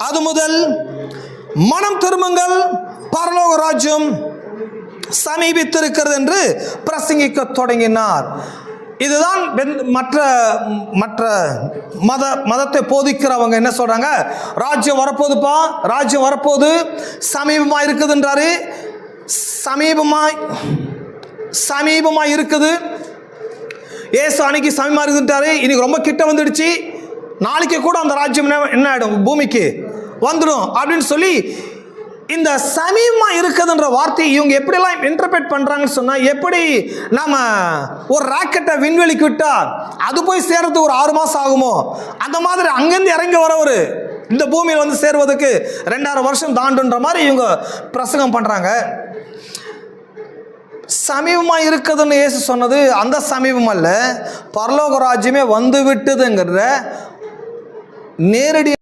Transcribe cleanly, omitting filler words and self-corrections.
அது முதல் மனம் திரும்புங்கள், பரலோக ராஜ்யம் சமீபித்திருக்கிறது என்று பிரசங்கிக்க தொடங்கினார். இதுதான் மற்ற மற்ற மதத்தை போதிக்கிறவங்க என்ன சொல்றாங்க? ராஜ்யம் வரப்போகுதுப்பா, ராஜ்யம் வரப்போகுது, சமீபமா இருக்குதுன்றாரு. சமீபமாய் இருக்குது. ஏசு அன்னைக்கு சமீபமா இருக்குன்றாரு, இன்னைக்கு ரொம்ப கிட்ட வந்துடுச்சு, நாளைக்கு கூட அந்த ராஜ்யம் என்ன ஆயிடும், பூமிக்கு வந்துடும் அப்படின்னு சொல்லி இந்த சமீபமா இருக்குதுன்ற வார்த்தையை இவங்க எப்படிலாம் இன்டர்பிரேட் பண்றாங்கன்னு சொன்னா, எப்படி நாம ஒரு ராக்கெட்டை விண்வெளிக்கு விட்டா அது போய் சேர்றதுக்கு ஒரு 6 மாசம் ஆகுமோ, அந்த மாதிரி அங்கிருந்து இறங்கி வரவர் இந்த பூமியில் வந்து சேர்வதற்கு 2000 வருஷம் தாண்டுன்ற மாதிரி இவங்க பிரசங்கம் பண்றாங்க. சமீபமா இருக்குதுன்னு இயேசு சொன்னது அந்த சமீபம் அல்ல, பரலோக ராஜ்யமே வந்து விட்டதுங்கிறத நேரடி